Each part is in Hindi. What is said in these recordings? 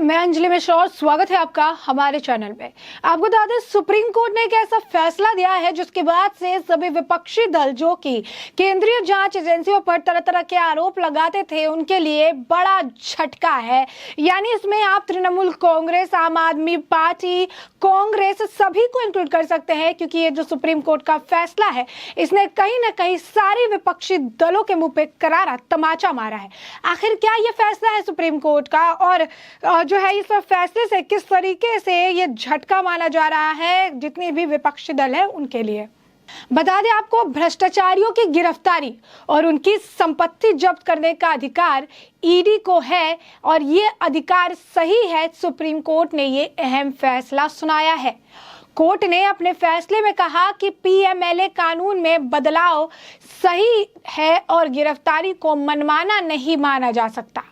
मैं अंजलि मिश्रा और स्वागत है आपका हमारे चैनल में। आपको बता दें, सुप्रीम कोर्ट ने एक ऐसा फैसला दिया है जिसके बाद से सभी विपक्षी दल जो कि केंद्रीय जांच एजेंसियों पर तरह तरह के आरोप लगाते थे उनके लिए बड़ा झटका है। यानी इसमें आप तृणमूल कांग्रेस, आम आदमी पार्टी, कांग्रेस सभी को इंक्लूड कर सकते हैं, क्योंकि ये जो सुप्रीम कोर्ट का फैसला है इसने कहीं ना कहीं सारे विपक्षी दलों के मुंह पे करारा तमाचा मारा है। आखिर क्या ये फैसला है सुप्रीम कोर्ट का, और जो है इस फैसले से किस तरीके से ये झटका माना जा रहा है जितने भी विपक्षी दल है उनके लिए। बता दें आपको, भ्रष्टाचारियों की गिरफ्तारी और उनकी संपत्ति जब्त करने का अधिकार ईडी को है और ये अधिकार सही है। सुप्रीम कोर्ट ने ये अहम फैसला सुनाया है। कोर्ट ने अपने फैसले में कहा कि पीएमएलए कानून में बदलाव सही है और गिरफ्तारी को मनमाना नहीं माना जा सकता।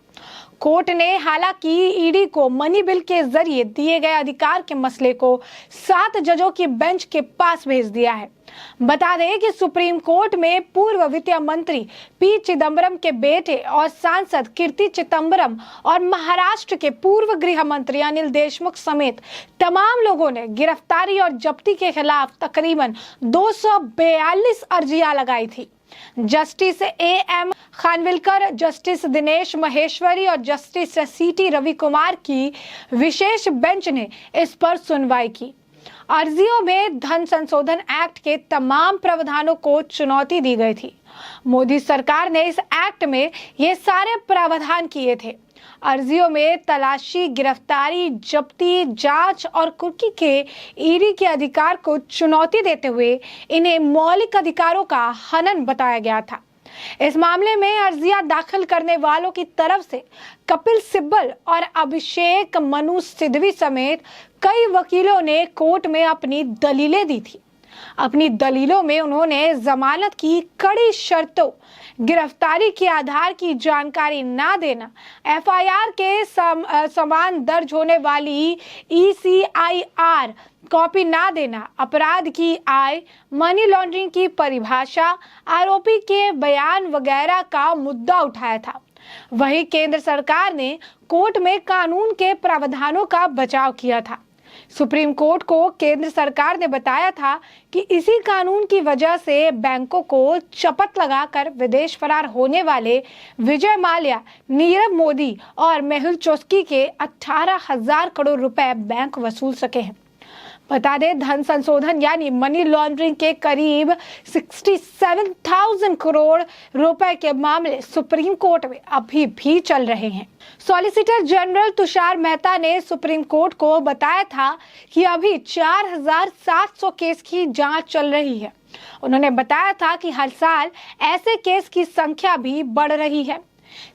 कोर्ट ने हालांकि ईडी को मनी बिल के जरिए दिए गए अधिकार के मसले को 7 जजों की बेंच के पास भेज दिया है। बता दें कि सुप्रीम कोर्ट में पूर्व वित्त मंत्री पी चिदम्बरम के बेटे और सांसद कीर्ति चिदम्बरम और महाराष्ट्र के पूर्व गृह मंत्री अनिल देशमुख समेत तमाम लोगों ने गिरफ्तारी और जब्ती के खिलाफ तकरीबन 242 अर्जियां लगाई थी। Justice AM Khanwilkar, justice Dinesh Maheshwari और जस्टिस सीटी रवि कुमार की विशेष बेंच ने इस पर सुनवाई की। अर्जियों में धन संशोधन एक्ट के तमाम प्रावधानों को चुनौती दी गई थी। मोदी सरकार ने इस एक्ट में ये सारे प्रावधान किए थे। अर्जियों में तलाशी, गिरफ्तारी, जब्ती, जांच और कुर्की के ईडी के अधिकार को चुनौती देते हुए इन्हें मौलिक अधिकारों का हनन बताया गया था। इस मामले में अर्जियां दाखिल करने वालों की तरफ से कपिल सिब्बल और अभिषेक मनु सिद्धवी समेत कई वकीलों ने कोर्ट में अपनी दलीलें दी थी। अपनी दलीलों में उन्होंने जमानत की कड़ी शर्तों, गिरफ्तारी के आधार की जानकारी ना देना, एफआईआर के समान दर्ज होने वाली ईसीआईआर कॉपी ना देना, अपराध की आय, मनी लॉन्ड्रिंग की परिभाषा, आरोपी के बयान वगैरह का मुद्दा उठाया था। वहीं केंद्र सरकार ने कोर्ट में कानून के प्रावधानों का बचाव किया था। सुप्रीम कोर्ट को केंद्र सरकार ने बताया था कि इसी कानून की वजह से बैंकों को शपथ लगाकर विदेश फरार होने वाले विजय माल्या, नीरव मोदी और मेहुल चोस्की के 18,000 करोड़ रुपए बैंक वसूल सके हैं। बता दें, धन संशोधन यानी मनी लॉन्ड्रिंग के करीब 67,000 करोड़ रुपए के मामले सुप्रीम कोर्ट में अभी भी चल रहे हैं। सॉलिसिटर जनरल तुषार मेहता ने सुप्रीम कोर्ट को बताया था कि अभी 4,700 केस की जांच चल रही है। उन्होंने बताया था कि हर साल ऐसे केस की संख्या भी बढ़ रही है।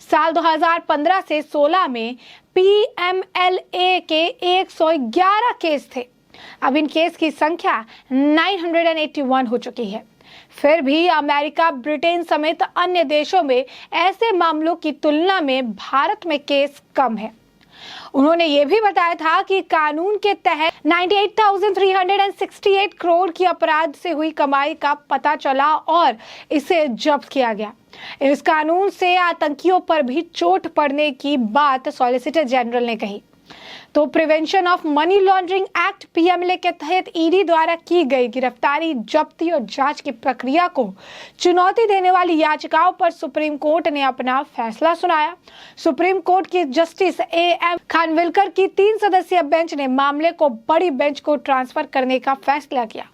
साल 2015 से 16 में पीएमएलए के 111 केस थे। अब इन केस की संख्या 981 हो चुकी है। फिर भी अमेरिका, ब्रिटेन समेत अन्य देशों में ऐसे मामलों की तुलना में भारत में केस कम है। उन्होंने ये भी बताया था कि कानून के तहत 98,368 करोड़ की अपराध से हुई कमाई का पता चला और इसे जब्त किया गया। इस कानून से आतंकियों पर भी चोट पड़ने की बात सॉलिसिटर जनरल ने कही। तो prevention of money laundering act PMLA के तहत ईडी द्वारा की गई गिरफ्तारी, जब्ती और जांच की प्रक्रिया को चुनौती देने वाली याचिकाओं पर सुप्रीम कोर्ट ने अपना फैसला सुनाया। सुप्रीम कोर्ट की जस्टिस एएम खानविलकर की 3 सदस्यीय बेंच ने मामले को बड़ी बेंच को ट्रांसफर करने का फैसला किया।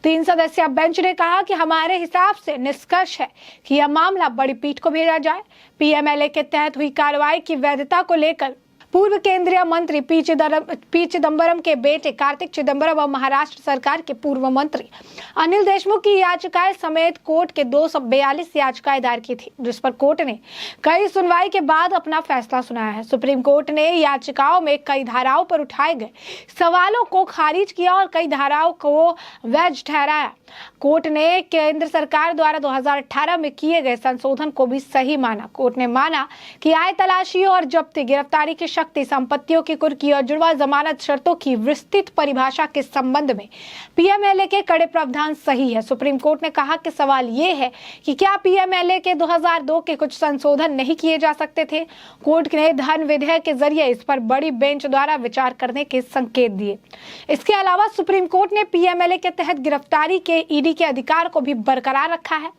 3 सदस्यीय बेंच ने कहा कि हमारे हिसाब से निष्कर्ष है कि यह मामला बड़ी पीठ को भेजा जाए। पीएमएलए के तहत हुई कार्रवाई की वैधता को लेकर पूर्व केंद्रीय मंत्री पी चिदम्बरम के बेटे कार्तिक चिदम्बरम और महाराष्ट्र सरकार के पूर्व मंत्री अनिल देशमुख की याचिकाएं समेत कोर्ट के 242 याचिकाएं दायर की थी, जिस पर कोर्ट ने कई सुनवाई के बाद अपना फैसला सुनाया है। सुप्रीम कोर्ट ने याचिकाओं में कई धाराओं पर उठाए गए सवालों को खारिज किया और कई धाराओं को वैध ठहराया। कोर्ट ने केंद्र सरकार द्वारा 2018 में किए गए संशोधन को भी सही माना। कोर्ट ने माना कि आय तलाशी और जब्ती, गिरफ्तारी के शक्ति, संपत्तियों की कुर्की और जुड़वा जमानत शर्तों की विस्तृत परिभाषा के संबंध में पीएमएलए के कड़े प्रावधान सही है। सुप्रीम कोर्ट ने कहा कि सवाल ये है कि क्या पीएमएलए के 2002 के कुछ संशोधन नहीं किए जा सकते थे। कोर्ट ने धन विधेयक के जरिए इस पर बड़ी बेंच द्वारा विचार करने के संकेत दिए। इसके अलावा सुप्रीम कोर्ट ने पीएमएलए के तहत गिरफ्तारी के ईडी के अधिकार को भी बरकरार रखा है।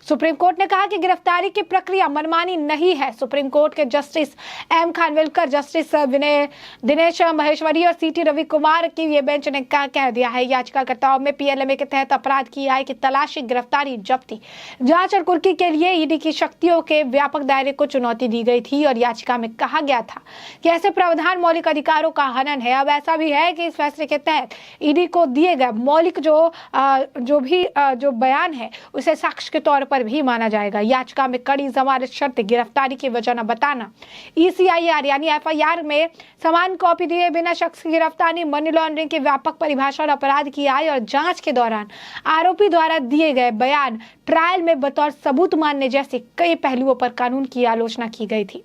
सुप्रीम कोर्ट ने कहा कि गिरफ्तारी की प्रक्रिया मनमानी नहीं है। सुप्रीम कोर्ट के justice M Khanwilkar, justice Dinesh Maheshwari और सीटी रवि कुमार की ये बेंच ने कह दिया है याचिकाकर्ताओं में पीएमएलए के तहत अपराध की आय की तलाशी, गिरफ्तारी, जब्ती, जांच और कुर्की के लिए ईडी की शक्तियों के व्यापक दायरे को चुनौती दी गई थी और याचिका में कहा गया था कि ऐसे प्रावधान मौलिक अधिकारों का हनन है। अब ऐसा भी है कि इस फैसले के तहत ईडी को दिए गए मौलिक जो बयान है उसे साक्ष्य के तौर पर भी माना जाएगा। याचिका में कड़ी जमानत शर्त, गिरफ्तारी की वजह न बताना, ECIR यानी FIR में समान कॉपी दिए बिना शख्स की गिरफ्तारी, मनी लॉन्ड्रिंग की व्यापक परिभाषा और अपराध की आय और जांच के दौरान आरोपी द्वारा दिए गए बयान ट्रायल में बतौर सबूत मानने जैसे कई पहलुओं पर कानून की आलोचना की गई थी।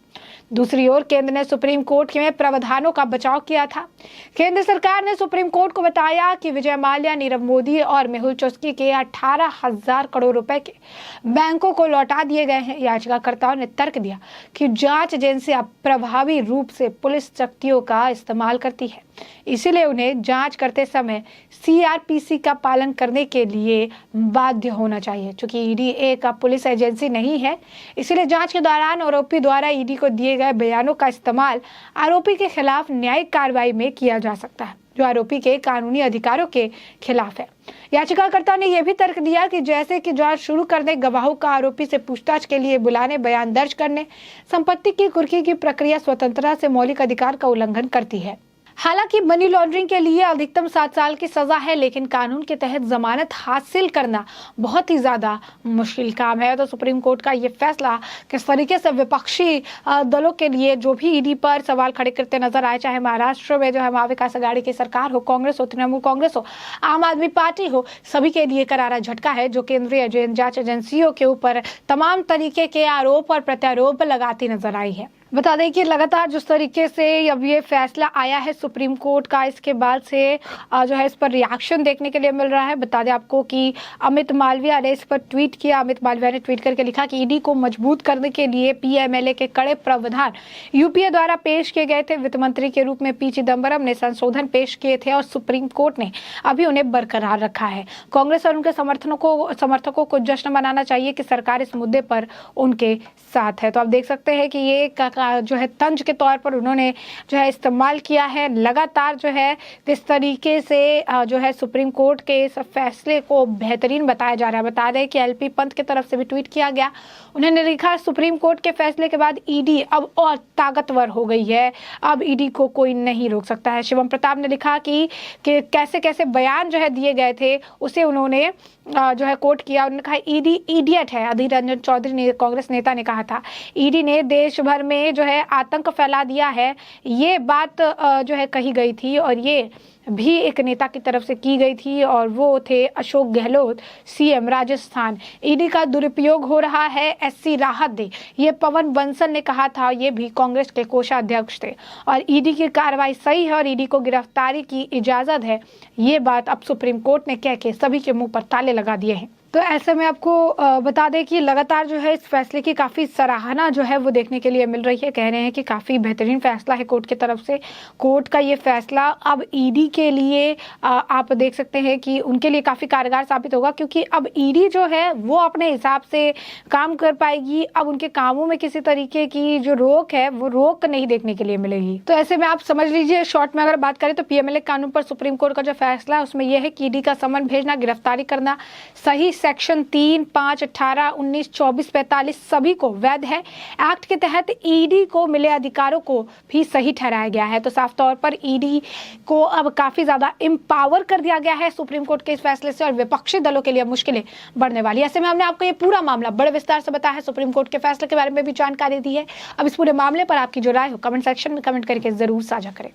दूसरी ओर केंद्र ने सुप्रीम कोर्ट के प्रावधानों का बचाव किया था। केंद्र सरकार ने सुप्रीम कोर्ट को बताया कि विजय माल्या, नीरव मोदी और मेहुल चोस्की के 18,000 करोड़ रुपए के बैंकों को लौटा दिए गए हैं। याचिकाकर्ताओं ने तर्क दिया कि जांच एजेंसियां प्रभावी रूप से पुलिस शक्तियों का इस्तेमाल करती है, इसीलिए उन्हें जांच करते समय CRPC का पालन करने के लिए बाध्य होना चाहिए। चूंकि ईडी एक पुलिस एजेंसी नहीं है, इसलिए जांच के दौरान आरोपी द्वारा ईडी को दिए गए बयानों का इस्तेमाल आरोपी के खिलाफ न्यायिक कार्रवाई में किया जा सकता है, जो आरोपी के कानूनी अधिकारों के खिलाफ है। याचिकाकर्ता ने यह भी तर्क दिया कि जैसे कि जांच शुरू करने, गवाहों का आरोपी से पूछताछ के लिए बुलाने, बयान दर्ज करने, संपत्ति की कुर्की की प्रक्रिया स्वतंत्रता से मौलिक अधिकार का उल्लंघन करती है। हालांकि मनी लॉन्ड्रिंग के लिए अधिकतम 7 साल की सजा है, लेकिन कानून के तहत जमानत हासिल करना बहुत ही ज्यादा मुश्किल काम है। तो सुप्रीम कोर्ट का ये फैसला किस तरीके से विपक्षी दलों के लिए जो भी ईडी पर सवाल खड़े करते नजर आए, चाहे महाराष्ट्र में जो है महाविकास आघाड़ी की सरकार हो, कांग्रेस हो, तृणमूल कांग्रेस हो, आम आदमी पार्टी हो, सभी के लिए करारा झटका है, जो केंद्रीय जांच एजेंसियों के ऊपर तमाम तरीके के आरोप और प्रत्यारोप लगाती नजर आई है। बता दें कि लगातार जिस तरीके से अब ये फैसला आया है सुप्रीम कोर्ट का, इसके बाद से जो है इस पर रिएक्शन देखने के लिए मिल रहा है। बता दें आपको कि अमित मालविया ने इस पर ट्वीट किया। अमित मालविया ने ट्वीट करके लिखा कि ईडी को मजबूत करने के लिए पीएमएलए के कड़े प्रावधान यूपीए द्वारा पेश किए गए थे। वित्त मंत्री के रूप में पी चिदम्बरम ने संशोधन पेश किए थे और सुप्रीम कोर्ट ने अभी उन्हें बरकरार रखा है। कांग्रेस और उनके समर्थकों को जश्न मनाना चाहिए कि सरकार इस मुद्दे पर उनके साथ है। तो आप देख सकते हैं कि ये जो है तंज के तौर पर उन्होंने जो है इस्तेमाल किया है। लगातार जो है किस तरीके से जो है सुप्रीम कोर्ट के इस फैसले को बेहतरीन बताया जा रहा है। बता दें कि एलपी पंत की तरफ से भी ट्वीट किया गया। उन्होंने लिखा, सुप्रीम कोर्ट के फैसले के बाद ईडी अब और ताकतवर हो गई है, अब ईडी को कोई नहीं रोक सकता है। शिवम प्रताप ने लिखा कि कैसे कैसे बयान जो है दिए गए थे उसे उन्होंने जो है कोट किया। उन्होंने कहा ईडी इडियट है। अधीर रंजन चौधरी ने, कांग्रेस नेता ने कहा था, ईडी ने देश भर में जो है आतंक फैला दिया है, ये बात जो है कही गई थी और ये भी एक नेता की तरफ से की गई थी और वो थे अशोक गहलोत, सीएम राजस्थान। ईडी का दुरुपयोग हो रहा है, एससी राहत दे, ये पवन बंसल ने कहा था। ये भी कांग्रेस के कोषाध्यक्ष थे। और ईडी की कार्रवाई सही है और ईडी को गिरफ्तारी की इजाजत है, ये बात अब सुप्रीम कोर्ट ने कह के सभी के मुंह पर ताले लगा दिए हैं। तो ऐसे में आपको बता दें कि लगातार जो है इस फैसले की काफ़ी सराहना जो है वो देखने के लिए मिल रही है। कह रहे हैं कि काफ़ी बेहतरीन फैसला है कोर्ट की तरफ से। कोर्ट का ये फैसला अब ईडी के लिए आप देख सकते हैं कि उनके लिए काफ़ी कारगर साबित होगा, क्योंकि अब ईडी जो है वो अपने हिसाब से काम कर पाएगी। अब उनके कामों में किसी तरीके की जो रोक है वो रोक नहीं देखने के लिए मिलेगी। तो ऐसे में आप समझ लीजिए, शॉर्ट में अगर बात करें तो पीएमएलए कानून पर सुप्रीम कोर्ट का जो फैसला है उसमें यह है कि ईडी का समन भेजना, गिरफ्तारी करना सही सेक्शन 3, 5, 18, 19, 24, 45 सभी को वैध है। एक्ट के तहत ईडी को मिले अधिकारों को भी सही ठहराया गया है। तो साफ तौर पर ईडी को अब काफी ज्यादा एम्पावर कर दिया गया है सुप्रीम कोर्ट के इस फैसले से और विपक्षी दलों के लिए मुश्किलें बढ़ने वाली है। ऐसे में हमने आपको ये पूरा मामला बड़े विस्तार से बताया है, सुप्रीम कोर्ट के फैसले के बारे में भी जानकारी दी है। अब इस पूरे मामले पर आपकी जो राय हो कमेंट सेक्शन में कमेंट करके जरूर साझा करें।